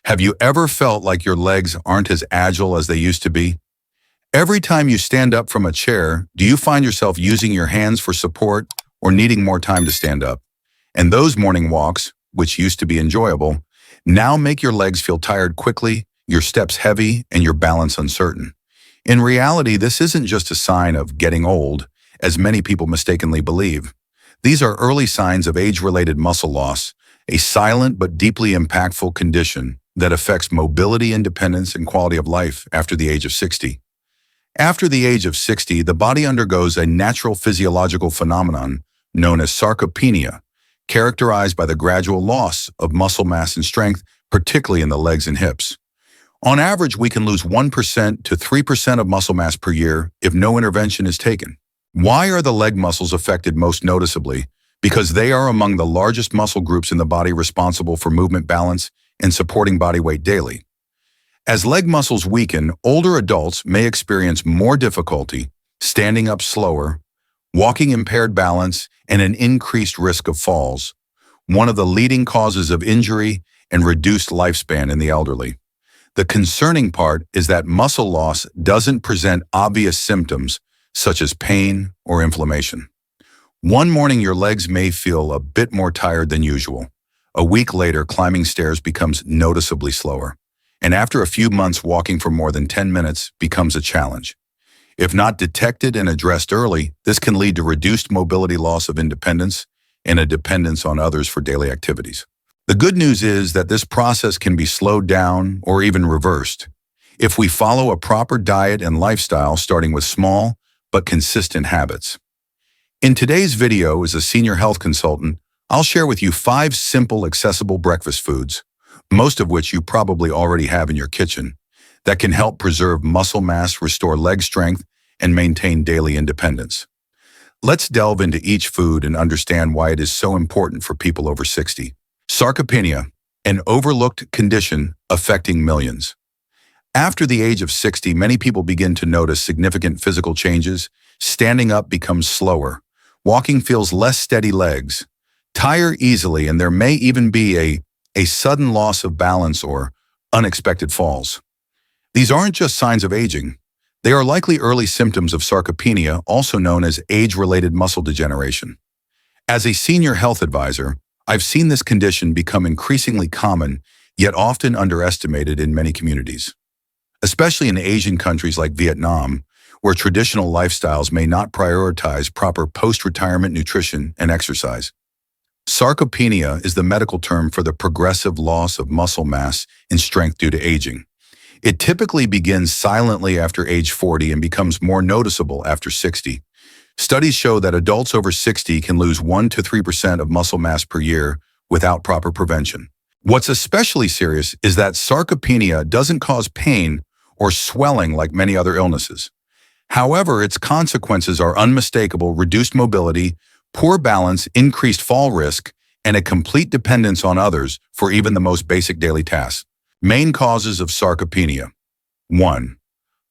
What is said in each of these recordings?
Have you ever felt like your legs aren't as agile as they used to be? Every time you stand up from a chair, do you find yourself using your hands for support or needing more time to stand up? And those morning walks, which used to be enjoyable, now make your legs feel tired quickly, your steps heavy, and your balance uncertain. In reality, this isn't just a sign of getting old, as many people mistakenly believe. These are early signs of age-related muscle loss, a silent but deeply impactful condition that affects mobility, independence, and quality of life after the age of 60. After the age of 60, the body undergoes a natural physiological phenomenon known as sarcopenia, characterized by the gradual loss of muscle mass and strength, particularly in the legs and hips. On average, we can lose 1% to 3% of muscle mass per year if no intervention is taken. Why are the leg muscles affected most noticeably? Because they are among the largest muscle groups in the body responsible for movement balance and supporting body weight daily. As leg muscles weaken, older adults may experience more difficulty standing up slower, walking impaired balance, and an increased risk of falls, one of the leading causes of injury and reduced lifespan in the elderly. The concerning part is that muscle loss doesn't present obvious symptoms such as pain or inflammation. One morning your legs may feel a bit more tired than usual. A week later, climbing stairs becomes noticeably slower. And after a few months, walking for more than 10 minutes becomes a challenge. If not detected and addressed early, this can lead to reduced mobility, loss of independence, and a dependence on others for daily activities. The good news is that this process can be slowed down or even reversed if we follow a proper diet and lifestyle, starting with small but consistent habits. In today's video, as a senior health consultant, I'll share with you 5 simple, accessible breakfast foods, most of which you probably already have in your kitchen, that can help preserve muscle mass, restore leg strength, and maintain daily independence. Let's delve into each food and understand why it is so important for people over 60. Sarcopenia, an overlooked condition affecting millions. After the age of 60, many people begin to notice significant physical changes. Standing up becomes slower. Walking feels less steady legs. Tire easily, and there may even be a sudden loss of balance or unexpected falls. These aren't just signs of aging. They are likely early symptoms of sarcopenia, also known as age-related muscle degeneration. As a senior health advisor, I've seen this condition become increasingly common, yet often underestimated in many communities, especially in Asian countries like Vietnam, where traditional lifestyles may not prioritize proper post-retirement nutrition and exercise. Sarcopenia is the medical term for the progressive loss of muscle mass and strength due to aging. It typically begins silently after age 40 and becomes more noticeable after 60. Studies show that adults over 60 can lose 1 to 3% of muscle mass per year without proper prevention. What's especially serious is that sarcopenia doesn't cause pain or swelling like many other illnesses. However, its consequences are unmistakable: reduced mobility, poor balance, increased fall risk, and a complete dependence on others for even the most basic daily tasks. Main causes of sarcopenia. 1.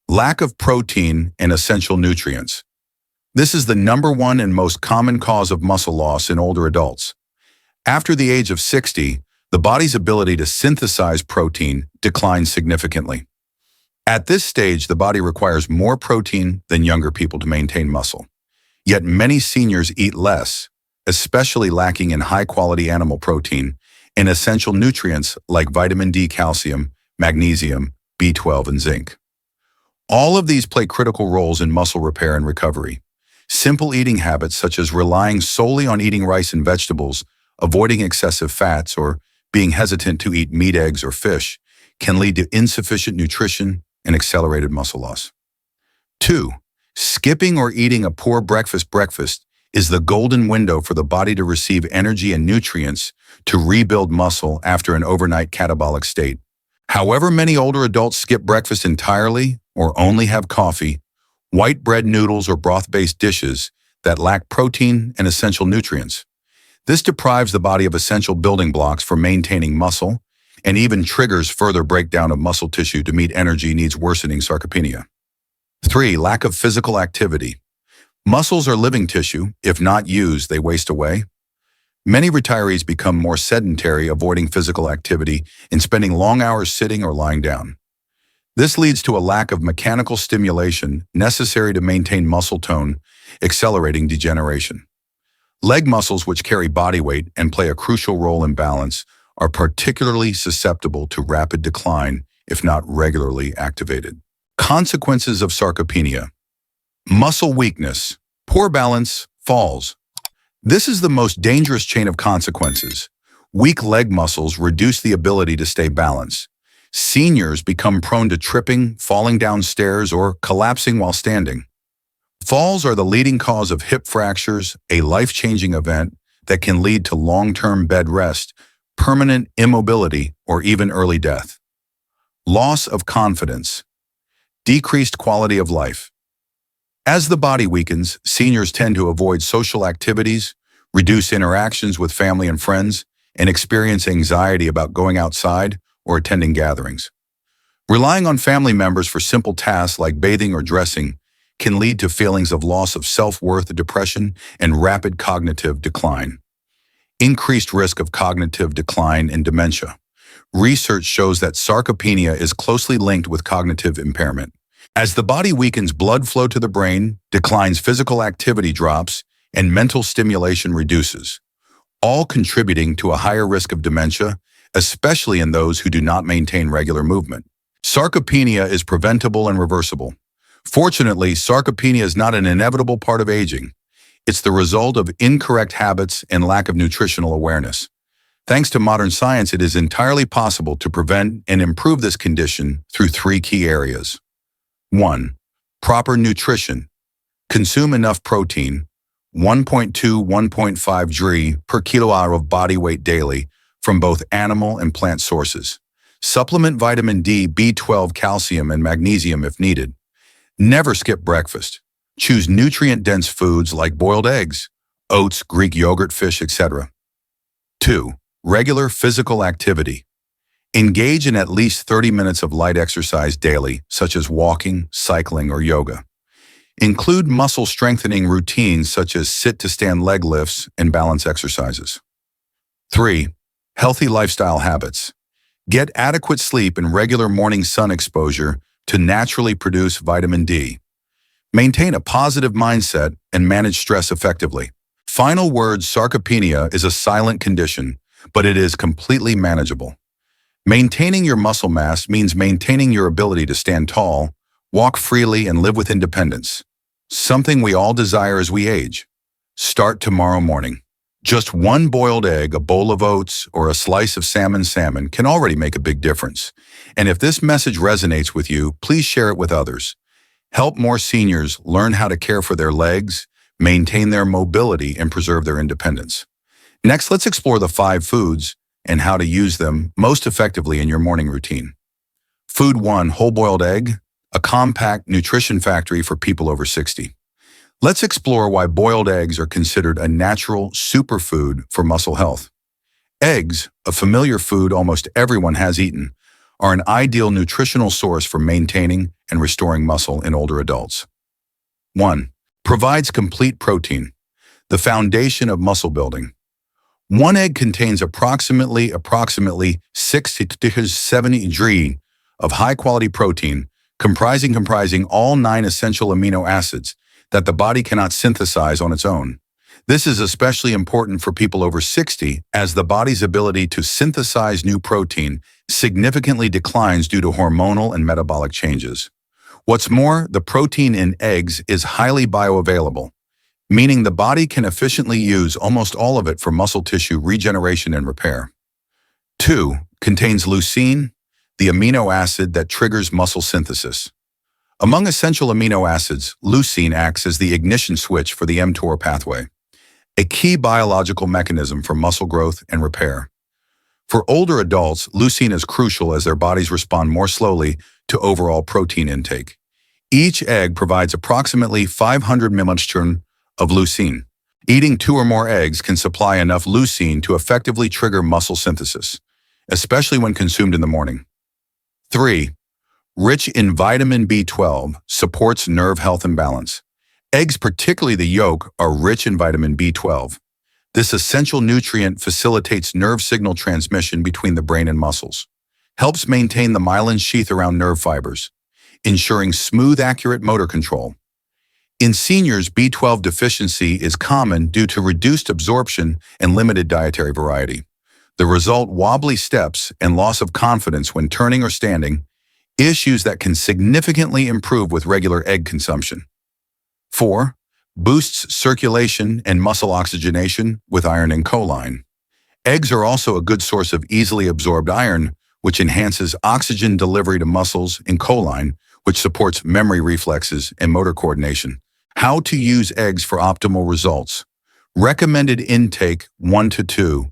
Lack of protein and essential nutrients. This is the #1 and most common cause of muscle loss in older adults. After the age of 60, the body's ability to synthesize protein declines significantly. At this stage, the body requires more protein than younger people to maintain muscle. Yet many seniors eat less, especially lacking in high-quality animal protein and essential nutrients like vitamin D, calcium, magnesium, B12, and zinc. All of these play critical roles in muscle repair and recovery. Simple eating habits such as relying solely on eating rice and vegetables, avoiding excessive fats, or being hesitant to eat meat, eggs, or fish can lead to insufficient nutrition and accelerated muscle loss. 2. Skipping or eating a poor breakfast is the golden window for the body to receive energy and nutrients to rebuild muscle after an overnight catabolic state. However, many older adults skip breakfast entirely or only have coffee, white bread, noodles, or broth-based dishes that lack protein and essential nutrients. This deprives the body of essential building blocks for maintaining muscle and even triggers further breakdown of muscle tissue to meet energy needs, worsening sarcopenia. 3. Lack of physical activity. Muscles are living tissue. If not used, they waste away. Many retirees become more sedentary, avoiding physical activity and spending long hours sitting or lying down. This leads to a lack of mechanical stimulation necessary to maintain muscle tone, accelerating degeneration. Leg muscles, which carry body weight and play a crucial role in balance, are particularly susceptible to rapid decline if not regularly activated. Consequences of sarcopenia. Muscle weakness, poor balance, falls. This is the most dangerous chain of consequences. Weak leg muscles reduce the ability to stay balanced. Seniors become prone to tripping, falling down stairs, or collapsing while standing. Falls are the leading cause of hip fractures, a life-changing event that can lead to long-term bed rest, permanent immobility, or even early death. Loss of confidence, decreased quality of life. As the body weakens, seniors tend to avoid social activities, reduce interactions with family and friends, and experience anxiety about going outside or attending gatherings. Relying on family members for simple tasks like bathing or dressing can lead to feelings of loss of self-worth, depression, and rapid cognitive decline. Increased risk of cognitive decline and dementia. Research shows that sarcopenia is closely linked with cognitive impairment. As the body weakens, blood flow to the brain declines, physical activity drops, and mental stimulation reduces, all contributing to a higher risk of dementia, especially in those who do not maintain regular movement. Sarcopenia is preventable and reversible. Fortunately, sarcopenia is not an inevitable part of aging. It's the result of incorrect habits and lack of nutritional awareness. Thanks to modern science, it is entirely possible to prevent and improve this condition through three key areas. 1. Proper nutrition. Consume enough protein, 1.2–1.5 g per kilo of body weight daily, from both animal and plant sources. Supplement vitamin D, B12, calcium, and magnesium if needed. Never skip breakfast. Choose nutrient-dense foods like boiled eggs, oats, Greek yogurt, fish, etc. 2. Regular physical activity. Engage in at least 30 minutes of light exercise daily, such as walking, cycling, or yoga. Include muscle-strengthening routines such as sit-to-stand leg lifts and balance exercises. 3. Healthy lifestyle habits. Get adequate sleep and regular morning sun exposure to naturally produce vitamin D. Maintain a positive mindset and manage stress effectively. Final word: sarcopenia is a silent condition, but it is completely manageable. Maintaining your muscle mass means maintaining your ability to stand tall, walk freely, and live with independence. Something we all desire as we age. Start tomorrow morning. Just one boiled egg, a bowl of oats, or a slice of salmon can already make a big difference. And if this message resonates with you, please share it with others. Help more seniors learn how to care for their legs, maintain their mobility, and preserve their independence. Next, let's explore the 5 foods and how to use them most effectively in your morning routine. Food 1. Whole-boiled egg, a compact nutrition factory for people over 60. Let's explore why boiled eggs are considered a natural superfood for muscle health. Eggs, a familiar food almost everyone has eaten, are an ideal nutritional source for maintaining and restoring muscle in older adults. 1. Provides complete protein, the foundation of muscle building. One egg contains approximately 60 to 70 g of high-quality protein, comprising all 9 essential amino acids that the body cannot synthesize on its own. This is especially important for people over 60, as the body's ability to synthesize new protein significantly declines due to hormonal and metabolic changes. What's more, the protein in eggs is highly bioavailable, meaning the body can efficiently use almost all of it for muscle tissue regeneration and repair. 2. Contains leucine, the amino acid that triggers muscle synthesis. Among essential amino acids, leucine acts as the ignition switch for the mTOR pathway, a key biological mechanism for muscle growth and repair. For older adults, leucine is crucial as their bodies respond more slowly to overall protein intake. Each egg provides approximately 500 ml of leucine. Eating 2 or more eggs can supply enough leucine to effectively trigger muscle synthesis, especially when consumed in the morning. 3. Rich in vitamin B12, supports nerve health and balance. Eggs, particularly the yolk, are rich in vitamin B12. This essential nutrient facilitates nerve signal transmission between the brain and muscles, helps maintain the myelin sheath around nerve fibers, ensuring smooth, accurate motor control. In seniors, B12 deficiency is common due to reduced absorption and limited dietary variety. The result, wobbly steps and loss of confidence when turning or standing, issues that can significantly improve with regular egg consumption. 4. Boosts circulation and muscle oxygenation with iron and choline. Eggs are also a good source of easily absorbed iron, which enhances oxygen delivery to muscles, and choline, which supports memory reflexes and motor coordination. How to use eggs for optimal results. Recommended intake 1 to 2.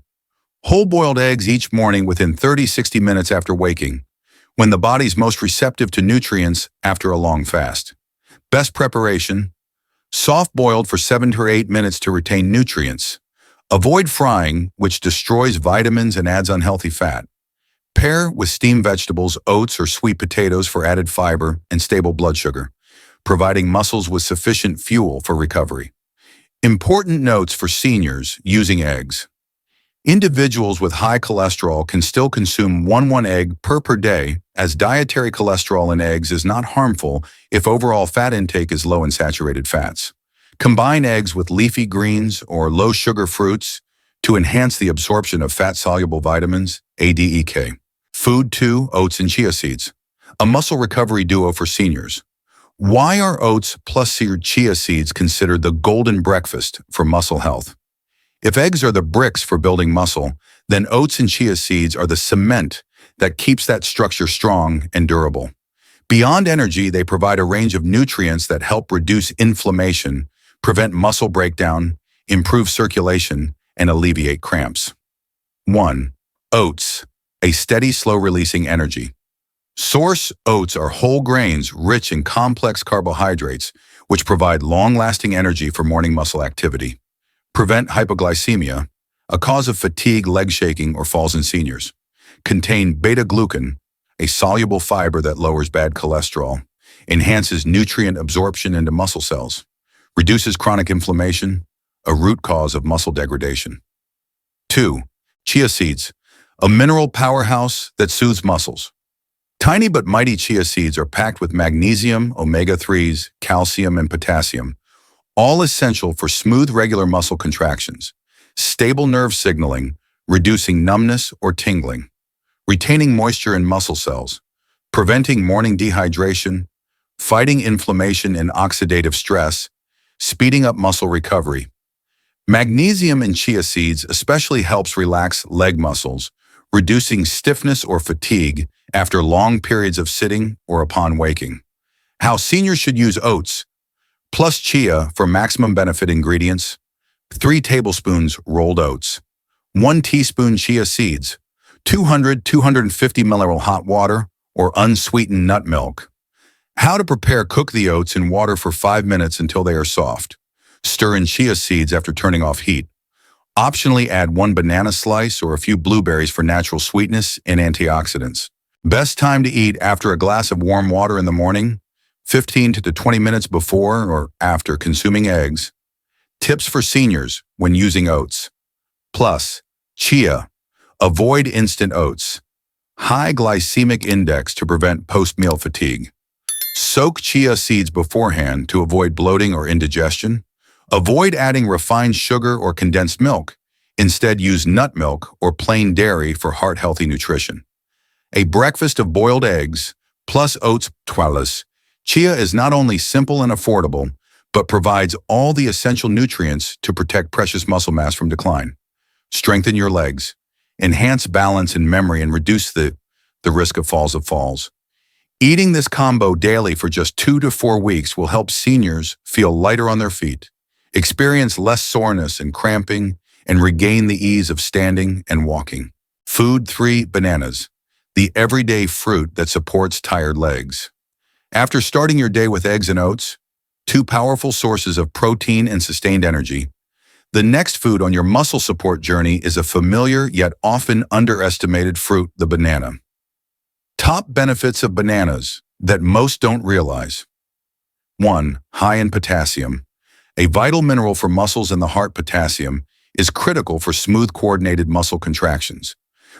Whole-boiled eggs each morning within 30-60 minutes after waking, when the body's most receptive to nutrients after a long fast. Best preparation: soft-boiled for 7 to 8 minutes to retain nutrients. Avoid frying, which destroys vitamins and adds unhealthy fat. Pair with steamed vegetables, oats, or sweet potatoes for added fiber and stable blood sugar, providing muscles with sufficient fuel for recovery. Important notes for seniors using eggs. Individuals with high cholesterol can still consume one egg per day, as dietary cholesterol in eggs is not harmful if overall fat intake is low in saturated fats. Combine eggs with leafy greens or low-sugar fruits to enhance the absorption of fat-soluble vitamins, ADEK. Food 2, oats and chia seeds. A muscle recovery duo for seniors. Why are oats plus chia seeds considered the golden breakfast for muscle health? If eggs are the bricks for building muscle, then oats and chia seeds are the cement that keeps that structure strong and durable. Beyond energy, they provide a range of nutrients that help reduce inflammation, prevent muscle breakdown, improve circulation, and alleviate cramps. 1. Oats, a steady, slow-releasing energy. Source: oats are whole grains rich in complex carbohydrates, which provide long-lasting energy for morning muscle activity. Prevent hypoglycemia, a cause of fatigue, leg shaking, or falls in seniors. Contain beta-glucan, a soluble fiber that lowers bad cholesterol, enhances nutrient absorption into muscle cells, reduces chronic inflammation, a root cause of muscle degradation. 2. Chia seeds, a mineral powerhouse that soothes muscles. Tiny but mighty chia seeds are packed with magnesium, omega-3s, calcium, and potassium, all essential for smooth, regular muscle contractions, stable nerve signaling, reducing numbness or tingling, retaining moisture in muscle cells, preventing morning dehydration, fighting inflammation and oxidative stress, speeding up muscle recovery. Magnesium in chia seeds especially helps relax leg muscles, reducing stiffness or fatigue after long periods of sitting or upon waking. How seniors should use oats plus chia for maximum benefit. Ingredients: 3 tablespoons rolled oats, 1 teaspoon chia seeds, 200-250 ml hot water or unsweetened nut milk. How to prepare: cook the oats in water for 5 minutes until they are soft. Stir in chia seeds after turning off heat. Optionally add 1 banana slice or a few blueberries for natural sweetness and antioxidants. Best time to eat: after a glass of warm water in the morning, 15 to 20 minutes before or after consuming eggs. Tips for seniors when using oats plus chia. Avoid instant oats. High glycemic index to prevent post-meal fatigue. Soak chia seeds beforehand to avoid bloating or indigestion. Avoid adding refined sugar or condensed milk. Instead, use nut milk or plain dairy for heart-healthy nutrition. A breakfast of boiled eggs plus oats plus chia is not only simple and affordable, but provides all the essential nutrients to protect precious muscle mass from decline, strengthen your legs, enhance balance and memory, and reduce the risk of falls. Eating this combo daily for just 2 to 4 weeks will help seniors feel lighter on their feet, experience less soreness and cramping, and regain the ease of standing and walking. Food 3. Bananas, the everyday fruit that supports tired legs. After starting your day with eggs and oats, 2 powerful sources of protein and sustained energy, the next food on your muscle support journey is a familiar yet often underestimated fruit: the banana. Top benefits of bananas that most don't realize. 1. High in potassium. A vital mineral for muscles and the heart, potassium is critical for smooth coordinated muscle contractions.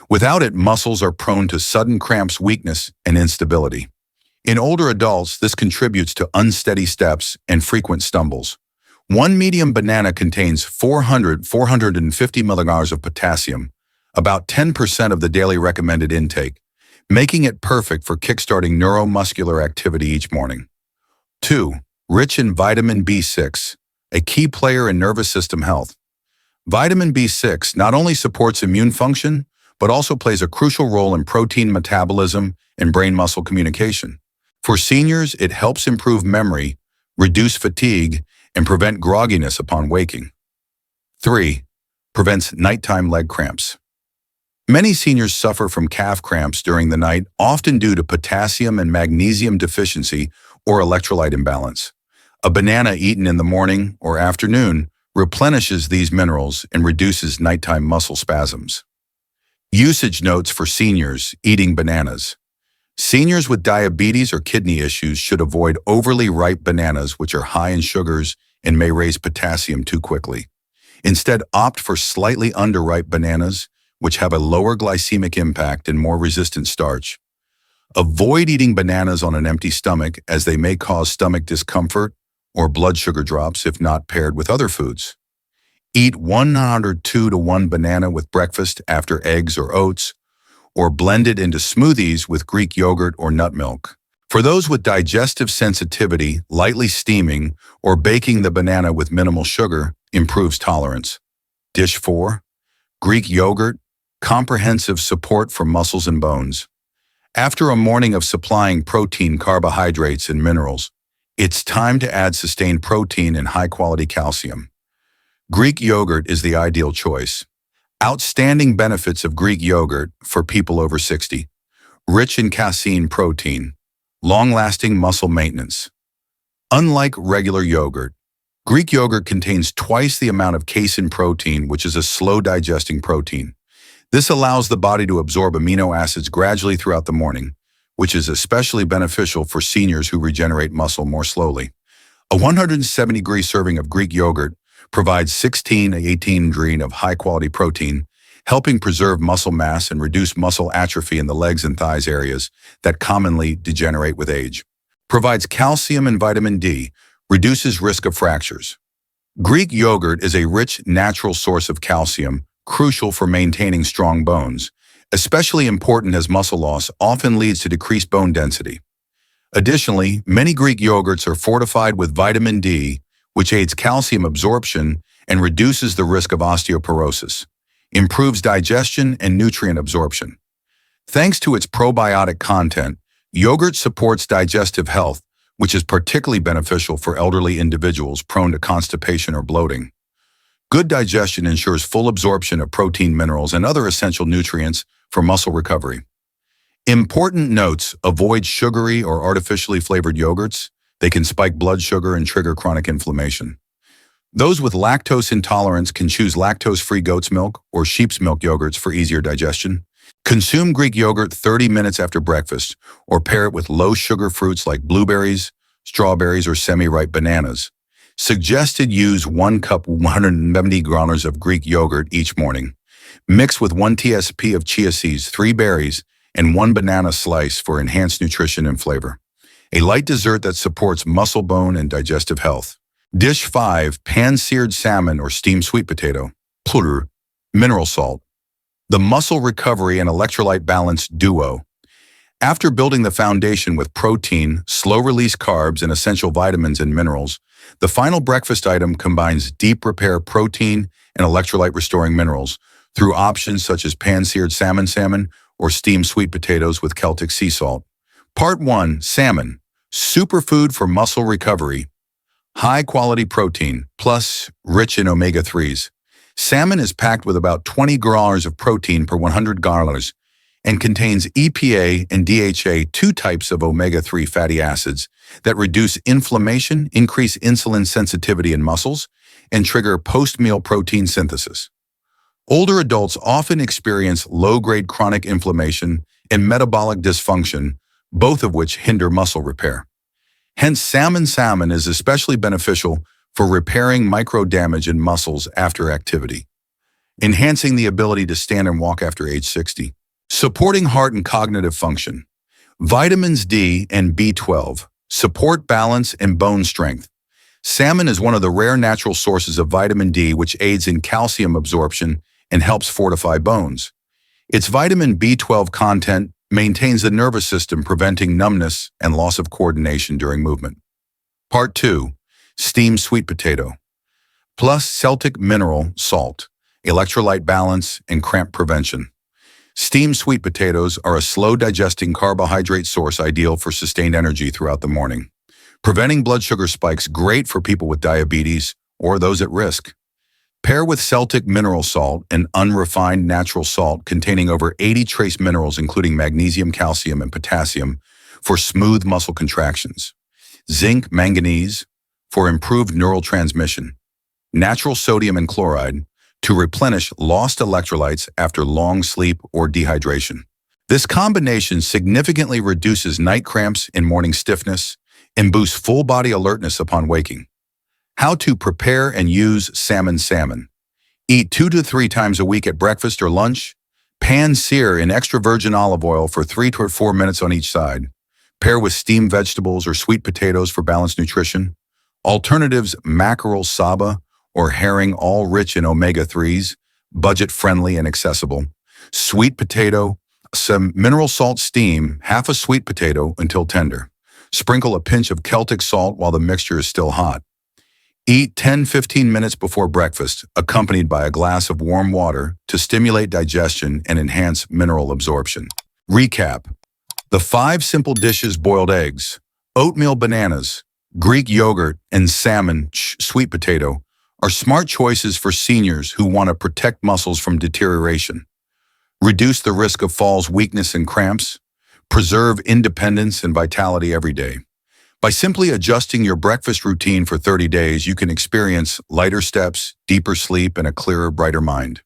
Without it, muscles are prone to sudden cramps, weakness, and instability. In older adults, this contributes to unsteady steps and frequent stumbles. One medium banana contains 450 milligrams of potassium, about 10% of the daily recommended intake, making it perfect for kickstarting neuromuscular activity each morning. 2. Rich in vitamin B6, a key player in nervous system health. Vitamin B6 not only supports immune function, but also plays a crucial role in protein metabolism and brain-muscle communication. For seniors, it helps improve memory, reduce fatigue, and prevent grogginess upon waking. 3. Prevents nighttime leg cramps. Many seniors suffer from calf cramps during the night, often due to potassium and magnesium deficiency or electrolyte imbalance. A banana eaten in the morning or afternoon replenishes these minerals and reduces nighttime muscle spasms. Usage notes for seniors eating bananas. Seniors with diabetes or kidney issues should avoid overly ripe bananas, which are high in sugars and may raise potassium too quickly. Instead, opt for slightly underripe bananas, which have a lower glycemic impact and more resistant starch. Avoid eating bananas on an empty stomach, as they may cause stomach discomfort or blood sugar drops if not paired with other foods. Eat 102 to 1 banana with breakfast after eggs or oats, or blend it into smoothies with Greek yogurt or nut milk. For those with digestive sensitivity, lightly steaming or baking the banana with minimal sugar improves tolerance. Dish 4. Greek yogurt, comprehensive support for muscles and bones. After a morning of supplying protein, carbohydrates, and minerals, it's time to add sustained protein and high-quality calcium. Greek yogurt is the ideal choice. Outstanding benefits of Greek yogurt for people over 60. Rich in casein protein. Long-lasting muscle maintenance. Unlike regular yogurt, Greek yogurt contains twice the amount of casein protein, which is a slow-digesting protein. This allows the body to absorb amino acids gradually throughout the morning, which is especially beneficial for seniors who regenerate muscle more slowly. A 170-degree serving of Greek yogurt provides 16 to 18 grams of high-quality protein, helping preserve muscle mass and reduce muscle atrophy in the legs and thighs areas that commonly degenerate with age. Provides calcium and vitamin D, reduces risk of fractures. Greek yogurt is a rich, natural source of calcium, crucial for maintaining strong bones, especially important as muscle loss often leads to decreased bone density. Additionally, many Greek yogurts are fortified with vitamin D, which aids calcium absorption and reduces the risk of osteoporosis, improves digestion and nutrient absorption. Thanks to its probiotic content, yogurt supports digestive health, which is particularly beneficial for elderly individuals prone to constipation or bloating. Good digestion ensures full absorption of protein, minerals, and other essential nutrients for muscle recovery. Important notes: avoid sugary or artificially flavored yogurts. They can spike blood sugar and trigger chronic inflammation. Those with lactose intolerance can choose lactose-free goat's milk or sheep's milk yogurts for easier digestion. Consume Greek yogurt 30 minutes after breakfast, or pair it with low-sugar fruits like blueberries, strawberries, or semi-ripe bananas. Suggested: use 1 cup 170 grams of Greek yogurt each morning. Mix with 1 tsp of chia seeds, 3 berries, and 1 banana slice for enhanced nutrition and flavor. A light dessert that supports muscle, bone, and digestive health. Dish 5. Pan-seared salmon or steamed sweet potato. Pluter. Mineral salt. The muscle recovery and electrolyte balance duo. After building the foundation with protein, slow-release carbs, and essential vitamins and minerals, the final breakfast item combines deep repair protein and electrolyte-restoring minerals through options such as pan-seared salmon or steamed sweet potatoes with Celtic sea salt. Part 1. Salmon. Superfood for muscle recovery. High-quality protein, plus rich in omega-3s. Salmon is packed with about 20 grams of protein per 100 grams and contains EPA and DHA, 2 types of omega-3 fatty acids that reduce inflammation, increase insulin sensitivity in muscles, and trigger post-meal protein synthesis. Older adults often experience low-grade chronic inflammation and metabolic dysfunction, both of which hinder muscle repair. Hence, salmon is especially beneficial for repairing micro damage in muscles after activity. enhancing the ability to stand and walk after age 60. Supporting heart and cognitive function. Vitamins D and B12 support balance and bone strength. Salmon is one of the rare natural sources of vitamin D, which aids in calcium absorption and helps fortify bones. Its vitamin B12 content maintains the nervous system, preventing numbness and loss of coordination during movement. Part 2. Steamed sweet potato. Plus Celtic mineral salt, electrolyte balance, and cramp prevention. Steamed sweet potatoes are a slow-digesting carbohydrate source ideal for sustained energy throughout the morning. Preventing blood sugar spikes, great for people with diabetes or those at risk. Pair with Celtic mineral salt, an unrefined natural salt containing over 80 trace minerals including magnesium, calcium, and potassium for smooth muscle contractions. Zinc, manganese for improved neural transmission. Natural sodium and chloride to replenish lost electrolytes after long sleep or dehydration. This combination significantly reduces night cramps and morning stiffness and boosts full body alertness upon waking. How to prepare and use salmon. Eat 2 to 3 times a week at breakfast or lunch. Pan sear in extra virgin olive oil for 3 to 4 minutes on each side. Pair with steamed vegetables or sweet potatoes for balanced nutrition. Alternatives: mackerel, saba, or herring, all rich in omega-3s, budget-friendly and accessible. Sweet potato, some mineral salt steam, half a sweet potato until tender. Sprinkle a pinch of Celtic salt while the mixture is still hot. Eat 10-15 minutes before breakfast, accompanied by a glass of warm water to stimulate digestion and enhance mineral absorption. Recap. The 5 simple dishes: boiled eggs, oatmeal bananas, Greek yogurt, and salmon sweet potato are smart choices for seniors who want to protect muscles from deterioration, reduce the risk of falls, weakness, and cramps, preserve independence and vitality every day. By simply adjusting your breakfast routine for 30 days, you can experience lighter steps, deeper sleep, and a clearer, brighter mind.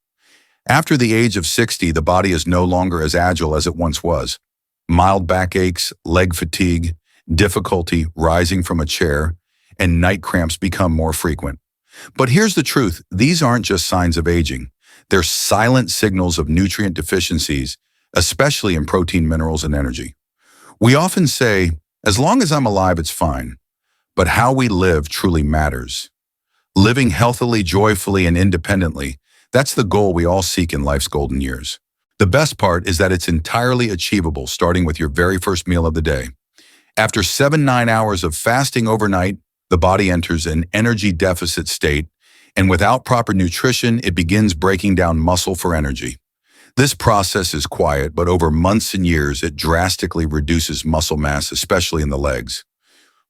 After the age of 60, the body is no longer as agile as it once was. Mild backaches, leg fatigue, difficulty rising from a chair, and night cramps become more frequent. But here's the truth: these aren't just signs of aging. They're silent signals of nutrient deficiencies, especially in protein, minerals, and energy. We often say, as long as I'm alive, it's fine. But how we live truly matters. Living healthily, joyfully, and independently, that's the goal we all seek in life's golden years. The best part is that it's entirely achievable, starting with your very first meal of the day. After 7-9 hours of fasting overnight, the body enters an energy deficit state, and without proper nutrition, it begins breaking down muscle for energy. This process is quiet, but over months and years, it drastically reduces muscle mass, especially in the legs.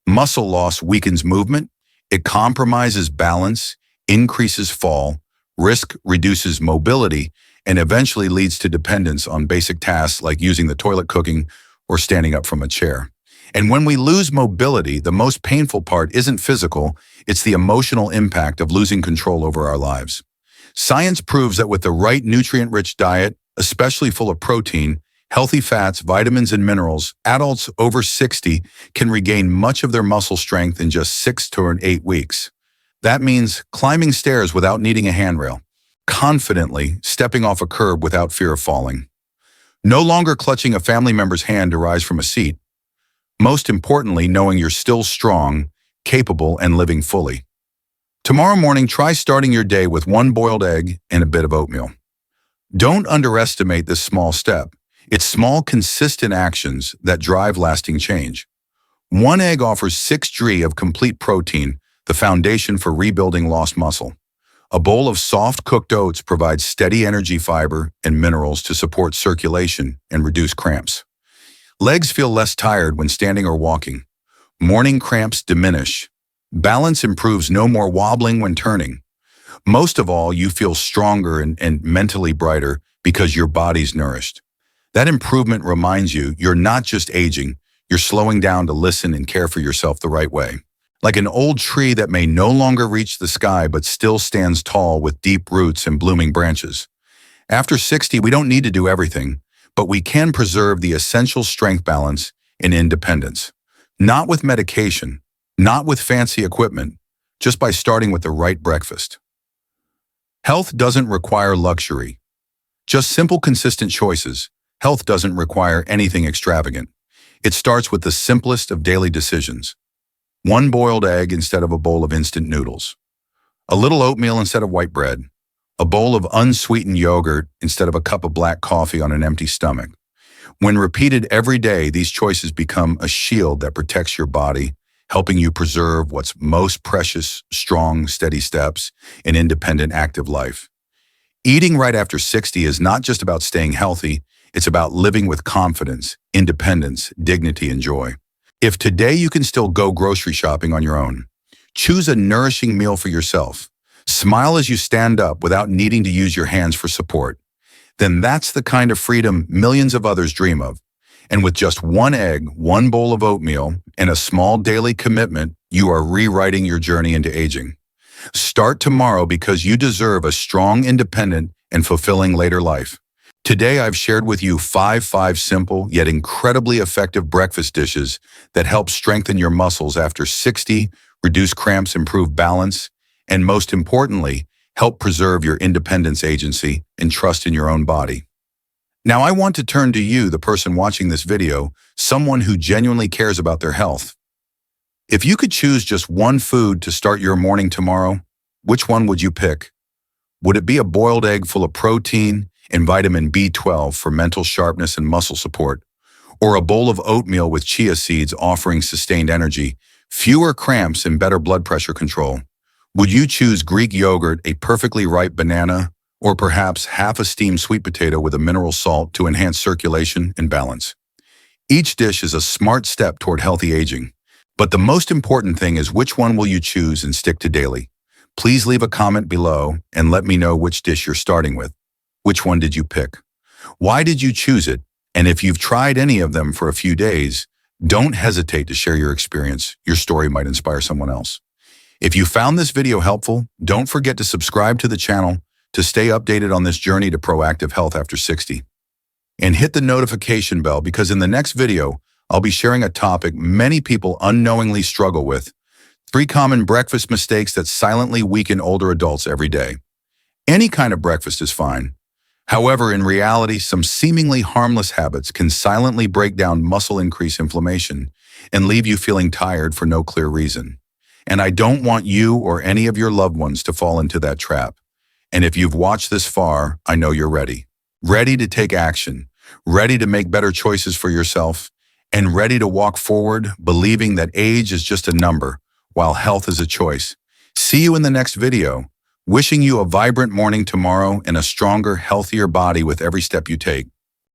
Muscle loss weakens movement, it compromises balance, increases fall, risk, reduces mobility, and eventually leads to dependence on basic tasks like using the toilet, cooking, or standing up from a chair. And when we lose mobility, the most painful part isn't physical, it's the emotional impact of losing control over our lives. Science proves that with the right nutrient-rich diet, especially full of protein, healthy fats, vitamins, and minerals, adults over 60 can regain much of their muscle strength in just 6 to 8 weeks. That means climbing stairs without needing a handrail, confidently stepping off a curb without fear of falling, no longer clutching a family member's hand to rise from a seat. Most importantly, knowing you're still strong, capable, and living fully. Tomorrow morning, try starting your day with 1 boiled egg and a bit of oatmeal. Don't underestimate this small step. It's small, consistent actions that drive lasting change. 1 egg offers 6 G of complete protein, the foundation for rebuilding lost muscle. A bowl of soft cooked oats provides steady energy, fiber, and minerals to support circulation and reduce cramps. Legs feel less tired when standing or walking. Morning cramps diminish. Balance improves, no more wobbling when turning. Most of all, you feel stronger and mentally brighter because your body's nourished. That improvement reminds you you're not just aging, you're slowing down to listen and care for yourself the right way. Like an old tree that may no longer reach the sky but still stands tall with deep roots and blooming branches. After 60, we don't need to do everything, but we can preserve the essential strength, balance, and independence. Not with medication, not with fancy equipment, just by starting with the right breakfast. Health doesn't require luxury, just simple, consistent choices. Health doesn't require anything extravagant. It starts with the simplest of daily decisions. One boiled egg instead of a bowl of instant noodles. A little oatmeal instead of white bread. A bowl of unsweetened yogurt instead of a cup of black coffee on an empty stomach. When repeated every day, these choices become a shield that protects your body, helping you preserve what's most precious: strong, steady steps, and independent, active life. Eating right after 60 is not just about staying healthy, it's about living with confidence, independence, dignity, and joy. If today you can still go grocery shopping on your own, choose a nourishing meal for yourself, smile as you stand up without needing to use your hands for support, then that's the kind of freedom millions of others dream of. And with just one egg, one bowl of oatmeal, and a small daily commitment, you are rewriting your journey into aging. Start tomorrow because you deserve a strong, independent, and fulfilling later life. Today, I've shared with you five simple yet incredibly effective breakfast dishes that help strengthen your muscles after 60, reduce cramps, improve balance, and most importantly, help preserve your independence, agency, and trust in your own body. Now, I want to turn to you, the person watching this video, someone who genuinely cares about their health. If you could choose just one food to start your morning tomorrow, which one would you pick? Would it be a boiled egg full of protein and vitamin B12 for mental sharpness and muscle support, or a bowl of oatmeal with chia seeds offering sustained energy, fewer cramps, and better blood pressure control? Would you choose Greek yogurt, a perfectly ripe banana, or perhaps half a steamed sweet potato with a mineral salt to enhance circulation and balance? Each dish is a smart step toward healthy aging. But the most important thing is, which one will you choose and stick to daily? Please leave a comment below and let me know which dish you're starting with. Which one did you pick? Why did you choose it? And if you've tried any of them for a few days, don't hesitate to share your experience. Your story might inspire someone else. If you found this video helpful, don't forget to subscribe to the channel to stay updated on this journey to proactive health after 60. And hit the notification bell, because in the next video, I'll be sharing a topic many people unknowingly struggle with: 3 common breakfast mistakes that silently weaken older adults every day. Any kind of breakfast is fine. However, in reality, some seemingly harmless habits can silently break down muscle, increase inflammation, and leave you feeling tired for no clear reason. And I don't want you or any of your loved ones to fall into that trap. And if you've watched this far, I know you're ready. Ready to take action, ready to make better choices for yourself, and ready to walk forward believing that age is just a number, while health is a choice. See you in the next video. Wishing you a vibrant morning tomorrow and a stronger, healthier body with every step you take.